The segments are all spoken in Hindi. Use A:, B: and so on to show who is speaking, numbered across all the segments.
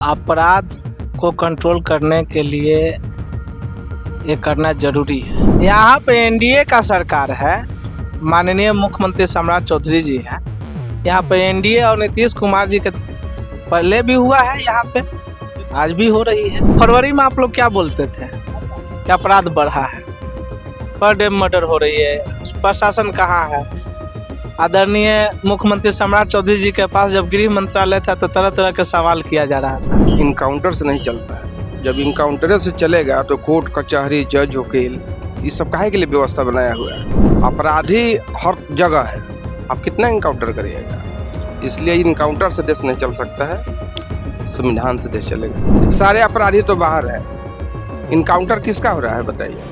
A: अपराध को कंट्रोल करने के लिए ये करना जरूरी है। यहाँ पे एनडीए का सरकार है, माननीय मुख्यमंत्री सम्राट चौधरी जी हैं। यहाँ पे एनडीए और नीतीश कुमार जी के पहले भी हुआ है, यहाँ पे आज भी हो रही है। फरवरी में आप लोग क्या बोलते थे कि अपराध बढ़ा है, पर डे मर्डर हो रही है, प्रशासन कहाँ है। आदरणीय मुख्यमंत्री सम्राट चौधरी जी के पास जब गृह मंत्रालय था तो तरह तरह के सवाल किया जा रहा था।
B: इनकाउंटर से नहीं चलता है। जब इनकाउंटर से चलेगा तो कोर्ट कचहरी जज वकील ये सब काहे के लिए व्यवस्था बनाया हुआ है। अपराधी हर जगह है, आप कितना इनकाउंटर करिएगा। इसलिए इनकाउंटर से देश नहीं चल सकता है, संविधान से देश चलेगा। सारे अपराधी तो बाहर है, इनकाउंटर किसका हो रहा है बताइए।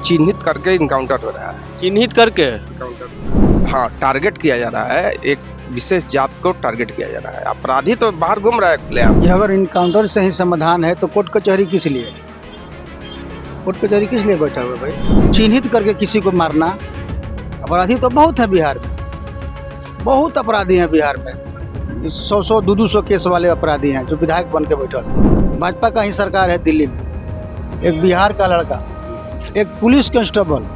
B: चिन्हित करके इनकाउंटर हो रहा है।
C: चिन्हित करके
B: हाँ, टारगेट किया जा रहा है, एक विशेष जात को टारगेट किया जा रहा है। अपराधी तो बाहर घूम रहा है खुलेआम।
D: ये अगर इनकाउंटर से ही समाधान है तो कोर्ट कचहरी किस लिए? कोर्ट कचहरी किस लिए बैठा हुआ भाई? चिन्हित करके किसी को मारना, अपराधी तो बहुत है बिहार में, बहुत अपराधी हैं बिहार में। 100 200 केस वाले अपराधी हैं जो विधायक बन के बैठे हैं। भाजपा का ही सरकार है दिल्ली में। एक बिहार का लड़का, एक पुलिस कांस्टेबल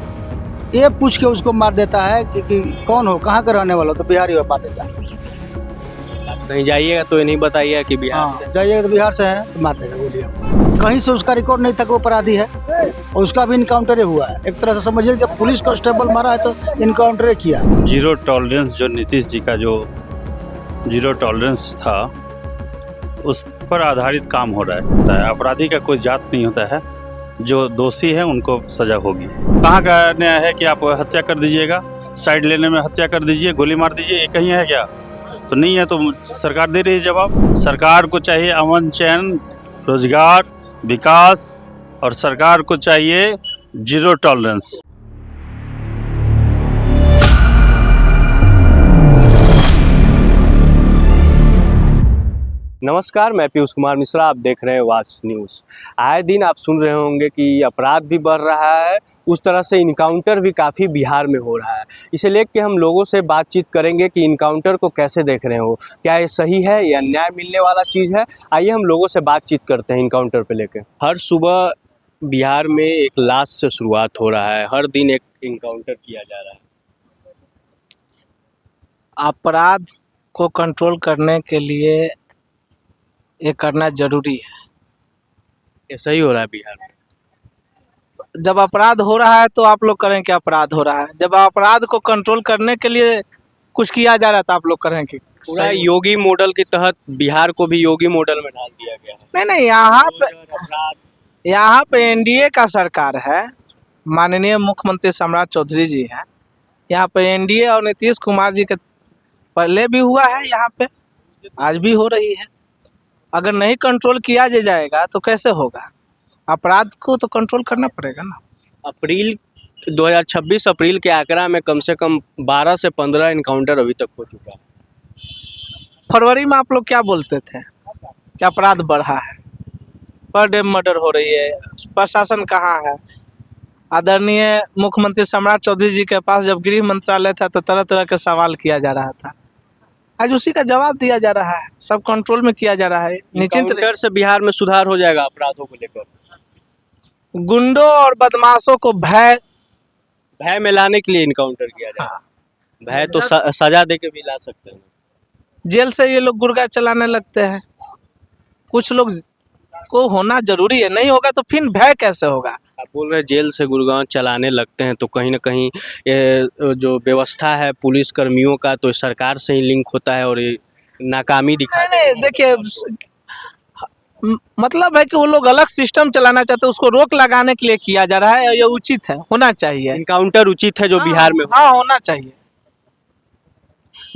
D: ये पूछ के उसको मार देता है कि कौन हो, कहाँ का रहने वाला हो, तो बिहारी हो मार देता है।
C: कहीं जाइएगा तो ये नहीं बताइएगा कि बिहार
D: हाँ, जाइएगा तो बिहार से है तो मार देगा गोली। कहीं से उसका रिकॉर्ड नहीं था कि वो अपराधी है, और उसका भी इनकाउंटर हुआ है। एक तरह से समझिए जब पुलिस कांस्टेबल मारा है तो इनकाउंटर किया।
E: जीरो टॉलरेंस जो नीतीश जी का जो जीरो टॉलरेंस था उस पर आधारित काम हो रहा है। अपराधी का कोई जात नहीं होता है, जो दोषी है उनको सजा होगी। कहाँ का न्याय है कि आप हत्या कर दीजिएगा, साइड लेने में हत्या कर दीजिए, गोली मार दीजिए, ये कहीं है क्या? तो नहीं है, तो सरकार दे रही है जवाब। सरकार को चाहिए अमन चैन, रोजगार, विकास, और सरकार को चाहिए जीरो टॉलरेंस।
C: नमस्कार, मैं पीयूष कुमार मिश्रा, आप देख रहे हैं वाच न्यूज़। आए दिन आप सुन रहे होंगे कि अपराध भी बढ़ रहा है, उस तरह से इनकाउंटर भी काफ़ी बिहार में हो रहा है। इसे लेकर हम लोगों से बातचीत करेंगे कि इनकाउंटर को कैसे देख रहे हो, क्या ये सही है या न्याय मिलने वाला चीज़ है। आइए हम लोगों से बातचीत करते हैं इनकाउंटर पर लेकर। हर सुबह बिहार में एक लाश से शुरुआत हो रहा है, हर दिन एक इनकाउंटर किया जा रहा है।
A: अपराध को कंट्रोल करने के लिए ये करना जरूरी है।
C: ये सही हो रहा है बिहार में।
A: जब अपराध हो रहा है तो आप लोग करें कि अपराध हो रहा है। जब अपराध को कंट्रोल करने के लिए कुछ किया जा रहा था, आप लोग करें कि
C: पूरा योगी मॉडल के तहत बिहार को भी योगी मॉडल में डाल दिया गया है।
A: नहीं, यहाँ पे एनडीए का सरकार है, माननीय मुख्यमंत्री सम्राट चौधरी जी हैं। यहाँ पे एनडीए और नीतीश कुमार जी के पहले भी हुआ है, यहाँ पे आज भी हो रही है। अगर नहीं कंट्रोल किया जाएगा तो कैसे होगा? अपराध को तो कंट्रोल करना पड़ेगा ना।
C: अप्रैल 2026 अप्रैल के आंकड़ा में कम से कम 12 से 15 इनकाउंटर अभी तक हो चुका है।
A: फरवरी में आप लोग क्या बोलते थे कि अपराध बढ़ा है, पर डे मर्डर हो रही है, प्रशासन कहाँ है। आदरणीय मुख्यमंत्री सम्राट चौधरी जी के पास जब गृह मंत्रालय था तो तरह तरह के सवाल किया जा रहा था। आज उसी का जवाब दिया जा रहा है, सब कंट्रोल में किया जा रहा है।
C: इनकाउंटर से बिहार में सुधार हो जाएगा अपराधों को लेकर।
A: गुंडों और बदमाशों को भय
C: में लाने के लिए इनकाउंटर किया जाएगा। भय तो सजा दे के भी ला सकते हैं।
A: जेल से ये लोग गुर्गा चलाने लगते हैं। कुछ लोग को होना जरूरी है, नहीं होगा तो फिर भय कैसे होगा?
C: आप बोल रहे जेल से गुड़गांव चलाने लगते हैं, तो कहीं ना कहीं ये जो व्यवस्था है पुलिस कर्मियों का तो सरकार से ही लिंक होता है और ये नाकामी दिखा।
A: नहीं, देखिए मतलब है कि वो लोग अलग सिस्टम चलाना चाहते हैं, उसको रोक लगाने के लिए किया जा रहा है। ये उचित है, होना चाहिए।
C: इनकाउंटर उचित है जो बिहार में
A: हाँ, होना चाहिए।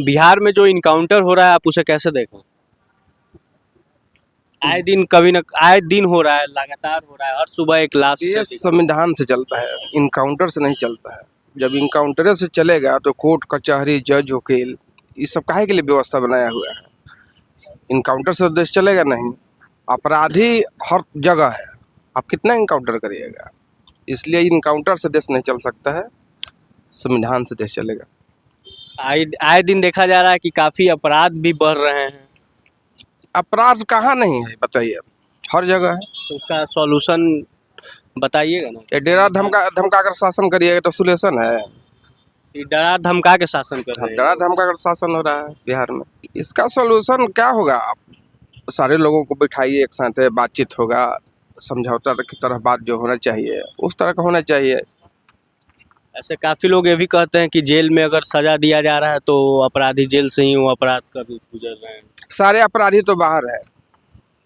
C: बिहार में जो इनकाउंटर हो रहा है आप उसे कैसे देखें? आए दिन आए दिन हो रहा है, लगातार हो रहा है, हर सुबह एक लाश।
B: ये संविधान से चलता है, इनकाउंटर से नहीं चलता है। जब इनकाउंटर से चलेगा तो कोर्ट कचहरी जज वकील ये सब काहे के लिए व्यवस्था बनाया हुआ है। इनकाउंटर से देश चलेगा नहीं। अपराधी हर जगह है, आप कितना इनकाउंटर करिएगा। इसलिए इनकाउंटर से देश नहीं चल सकता है, संविधान से देश चलेगा।
C: आए दिन देखा जा रहा है कि काफ़ी अपराध भी बढ़ रहे हैं।
B: अपराध कहाँ नहीं है बताइए, हर जगह है।
C: तो उसका सॉल्यूशन बताइएगा ना।
B: ये डेरा धमका कर शासन करिएगा तो सोल्यूशन है?
C: ये डरा धमका के शासन कर रहे
B: डरा
C: हैं।
B: धमका कर शासन हो रहा है बिहार में। इसका सोल्यूशन क्या होगा? आप सारे लोगों को बिठाइए एक साथ, बातचीत होगा, समझौता की तरह बात जो होना चाहिए उस तरह का होना चाहिए।
C: ऐसे काफी लोग ये भी कहते हैं कि जेल में अगर सजा दिया जा रहा है तो अपराधी जेल से ही वो अपराध कर गुजर रहे हैं।
B: सारे अपराधी तो बाहर है।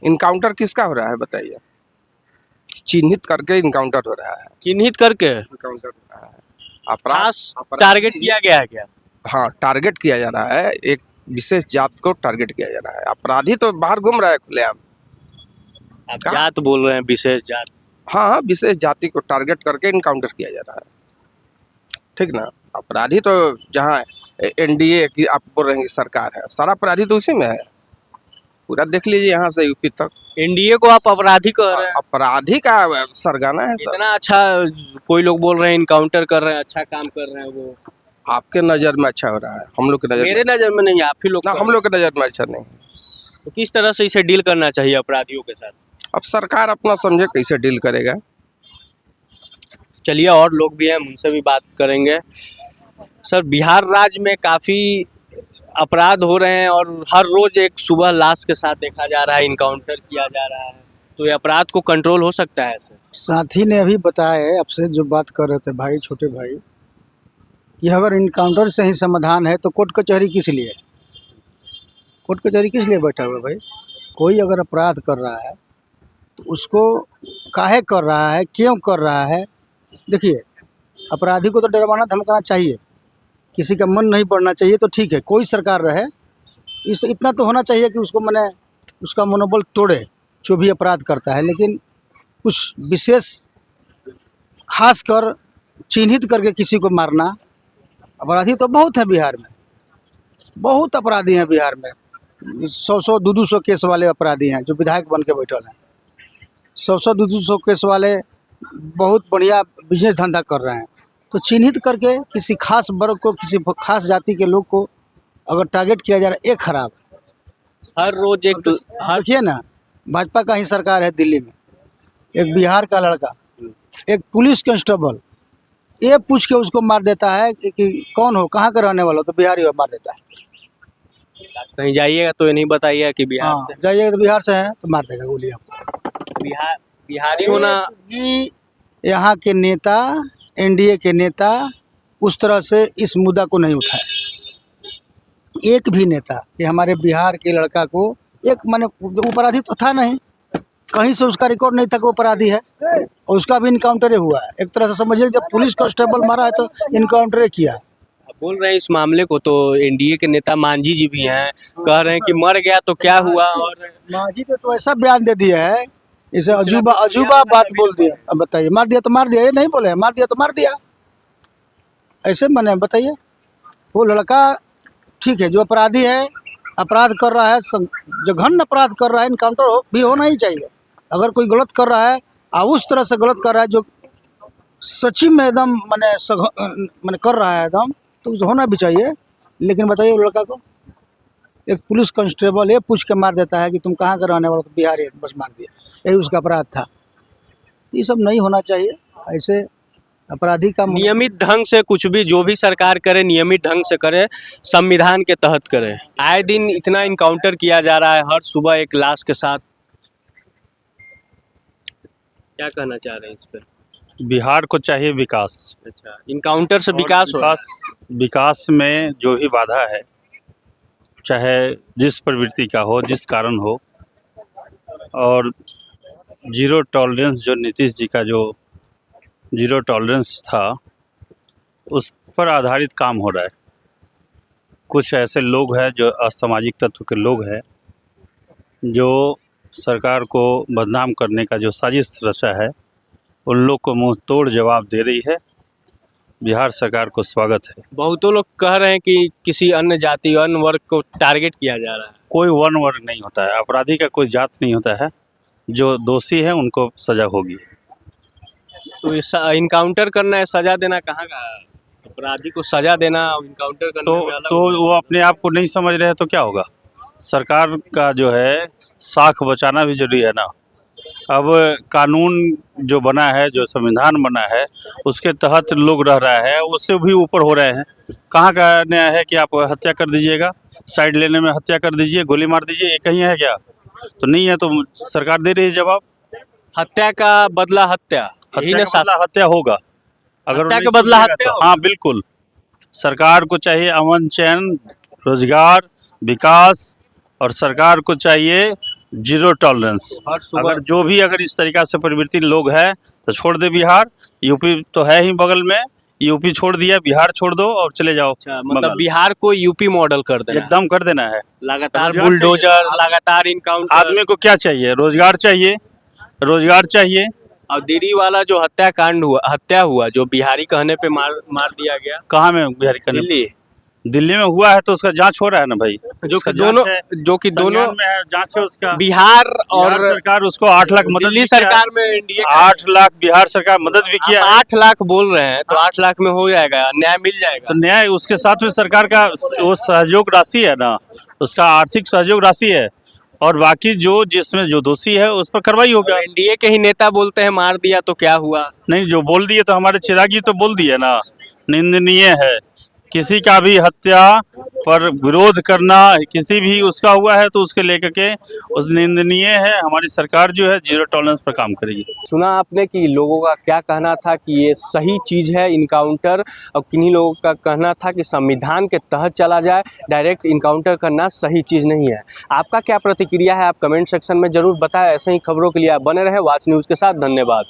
B: इनकाउंटर किसका हो रहा है बताइए? चिन्हित करके इनकाउंटर हो रहा है।
C: चिन्हित करके
B: इनकाउंटर हो रहा है। अपराध
C: खास टारगेट किया गया है क्या?
B: हाँ, टारगेट किया जा रहा है, एक विशेष जात को टारगेट किया जा रहा है। अपराधी तो बाहर घूम रहा है खुलेआम।
C: आप
B: कहाँ?
C: जात बोल रहे हैं, विशेष जात।
B: हाँ, विशेष जाति को टारगेट करके इनकाउंटर किया जा रहा है, ठीक ना। अपराधी तो जहाँ एनडीए की आप बोल रहे हैं कि सरकार है, सारा अपराधी तो उसी में है। पूरा देख लीजिए यहाँ से यूपी तक।
C: एनडीए को आप अपराधी कह रहे हैं?
B: अपराधी का सरगना है सब।
C: इतना अच्छा, कोई लोग बोल रहे हैं इनकाउंटर कर रहे हैं, अच्छा काम कर रहे हैं वो।
B: आपके नज़र में अच्छा हो रहा है, हम लोग के नज़र
C: मेरे नजर में नहीं, आप ही लोग
B: ना,
C: कर
B: हम
C: रहे
B: लोग के नज़र में अच्छा नहीं है।
C: हैं। तो किस तरह से इसे डील करना चाहिए अपराधियों के साथ?
B: अब सरकार अपना समझे कैसे डील करेगा।
C: चलिए, और लोग भी हैं, उनसे भी बात करेंगे। सर, बिहार राज्य में काफ़ी अपराध हो रहे हैं और हर रोज एक सुबह लाश के साथ देखा जा रहा है, इनकाउंटर किया जा रहा है, तो ये अपराध को कंट्रोल हो सकता है ऐसे?
D: साथी ने अभी बताया है, आपसे जो बात कर रहे थे भाई, छोटे भाई, कि अगर इनकाउंटर से ही समाधान है तो कोर्ट कचहरी किस लिए? कोर्ट कचहरी किस लिए बैठा हुआ है भाई? कोई अगर अपराध कर रहा है तो उसको काहे कर रहा है, क्यों कर रहा है? देखिए, अपराधी को तो डरवाना धमकाना चाहिए, किसी का मन नहीं बढ़ना चाहिए तो ठीक है, कोई सरकार रहे, इस इतना तो होना चाहिए कि उसको मैंने उसका मनोबल तोड़े जो भी अपराध करता है। लेकिन कुछ विशेष खास कर चिन्हित करके किसी को मारना, अपराधी तो बहुत है बिहार में, बहुत अपराधी हैं बिहार में। 100 200 केस वाले अपराधी हैं जो विधायक बन के बैठल हैं। 100 200 केस वाले बहुत बढ़िया बिजनेस धंधा कर रहे हैं। तो चिन्हित करके किसी खास वर्ग को, किसी खास जाति के लोग को अगर टारगेट किया जा रहा है, एक खराब है।
C: हर रोज एक
D: देखिए ना, भाजपा का ही सरकार है दिल्ली में, एक बिहार का लड़का, एक पुलिस कांस्टेबल, ये पूछ के उसको मार देता है कि कौन हो, कहाँ का रहने वाला हो, तो बिहारी हो, मार देता है।
C: कहीं जाइएगा तो ये नहीं बताइएगा कि बिहार
D: हाँ,
C: से।
D: जाइएगा तो बिहार से हैं तो मार देगा गोली आपको।
C: बिहारी होना
D: कि यहाँ के नेता, एनडीए के नेता उस तरह से इस मुद्दा को नहीं उठाए। एक भी नेता कि हमारे बिहार के लड़का को, एक माने अपराधी तो था नहीं, कहीं से उसका रिकॉर्ड नहीं था कि वो अपराधी है, और उसका भी इनकाउंटर हुआ है। एक तरह से समझिए, जब पुलिस कांस्टेबल मारा है तो इनकाउंटर किया है।
C: आप बोल रहे हैं इस मामले को, तो एनडीए के नेता मांझी जी भी हैं, कह रहे हैं कि मर गया तो क्या हुआ, और
D: मांझी ने तो ऐसा बयान दे दिया है, इसे अजूबा बात बोल दिया। अब बताइए, मार दिया तो मार दिया, ये नहीं बोले मार दिया तो मार दिया, ऐसे मने बताइए? वो लड़का ठीक है, जो अपराधी है, अपराध कर रहा है, जघन्य अपराध कर रहा है, इनकाउंटर भी होना ही चाहिए। अगर कोई गलत कर रहा है और उस तरह से गलत कर रहा है जो सच्ची में एकदम मैंने कर रहा है एकदम, तो होना भी चाहिए। लेकिन बताइए, वो लड़का को एक पुलिस कांस्टेबल ये पूछ के मार देता है कि तुम कहाँ का रहने वाला, तो बिहारी है, बस मार दिया, यही उसका अपराध था। ये सब नहीं होना चाहिए। ऐसे अपराधी का
C: नियमित ढंग से कुछ भी, जो भी सरकार करे नियमित ढंग से करे, संविधान के तहत करे। आए दिन इतना इनकाउंटर किया जा रहा है, हर सुबह एक लाश के साथ। क्या कहना चाह रहे हैं इस पर?
E: बिहार को चाहिए विकास।
C: अच्छा, इनकाउंटर से
E: और
C: विकास हो?
E: विकास में जो भी बाधा है, चाहे जिस प्रवृत्ति का हो, जिस कारण हो, और जीरो टॉलरेंस जो नीतीश जी का जो जीरो टॉलरेंस था, उस पर आधारित काम हो रहा है। कुछ ऐसे लोग हैं जो असामाजिक तत्व के लोग हैं, जो सरकार को बदनाम करने का जो साजिश रचा है, उन लोग को मुंह तोड़ जवाब दे रही है। बिहार सरकार को स्वागत है।
C: बहुतों लोग कह रहे हैं कि किसी अन्य जाति, अन्य वर्ग को टारगेट किया जा रहा है।
E: कोई वन वर्ग नहीं होता है, अपराधी का कोई जात नहीं होता है। जो दोषी है उनको सजा होगी।
C: तो इनकाउंटर करना है, सजा देना कहाँ का है? अपराधी को सजा देना, इनकाउंटर करना में अलग
E: तो वो अपने आप को नहीं समझ रहे हैं तो क्या होगा? सरकार का जो है साख बचाना भी जरूरी है ना। अब कानून जो बना है, जो संविधान बना है, उसके तहत लोग रह रहा है, उससे भी ऊपर हो रहे हैं। कहाँ का न्याय है कि आप हत्या कर दीजिएगा, साइड लेने में हत्या कर दीजिए, गोली मार दीजिए, ये कहीं है क्या? तो नहीं है, तो सरकार दे रही है जवाब।
C: हत्या का बदला हत्या, यही
E: हत्या
C: ना
E: का बदला हत्या होगा। अगर
C: हत्या
E: वो
C: के
E: नहीं
C: बदला
E: सुनेगा
C: हत्या
E: तो
C: होगा।
E: हाँ बिल्कुल। सरकार को चाहिए अमन चैन, रोजगार, विकास, और सरकार को चाहिए जीरो टॉलरेंस।
C: हर सुबह
E: अगर जो भी अगर इस तरीका से प्रवृत्ति लोग है तो छोड़ दे बिहार। यूपी तो है ही बगल में, यूपी छोड़ दिया, बिहार छोड़ दो और चले जाओ
C: अच्छा, मतलब
E: बंगाल।
C: बिहार को यूपी मॉडल कर देना है।
E: एकदम कर देना है।
C: लगातार
E: रोजगार
C: बुलडोजर,
E: चाहिए।
C: लगातार इनकाउंटर।
E: आदमी को क्या चाहिए? रोजगार चाहिए, रोजगार चाहिए।
C: और दिल्ली वाला जो हत्या हुआ जो बिहारी कहने पे मार दिया गया,
E: कहाँ में बिहारी का? दिल्ली में हुआ है तो उसका जांच हो रहा है ना भाई।
C: जो
E: उसका
C: कि दोनों
E: जांच है,
C: जो कि दोनों
E: संज्ञान में है, जांच है उसका।
C: बिहार
E: और
C: और
E: सरकार उसको 8 लाख मदद
C: दिल्ली
E: भी किया है।
C: सरकार में एनडीए
E: 8 लाख बिहार सरकार मदद भी किया है।
C: 8 लाख बोल रहे हैं, तो 8 लाख में हो जाएगा, न्याय मिल जाएगा।
E: तो न्याय उसके साथ में सरकार का वो सहयोग राशि है ना, उसका आर्थिक सहयोग राशि है। और बाकी जो जिसमें जो दोषी है उस पर कार्रवाई होगा।
C: एनडीए के ही नेता बोलते हैं मार दिया तो क्या हुआ?
E: नहीं, जो बोल दिए तो हमारे चिरागी तो बोल दिए ना, निंदनीय है। किसी का भी हत्या पर विरोध करना, किसी भी उसका हुआ है तो उसके लेकर के उस निंदनीय है। हमारी सरकार जो है जीरो टॉलरेंस पर काम करेगी।
C: सुना आपने कि लोगों का क्या कहना था कि ये सही चीज़ है इनकाउंटर, और किन्हीं लोगों का कहना था कि संविधान के तहत चला जाए, डायरेक्ट इनकाउंटर करना सही चीज़ नहीं है। आपका क्या प्रतिक्रिया है, आप कमेंट सेक्शन में ज़रूर बताएं। ऐसे ही खबरों के लिए आप बने रहें वाच न्यूज़ के साथ। धन्यवाद।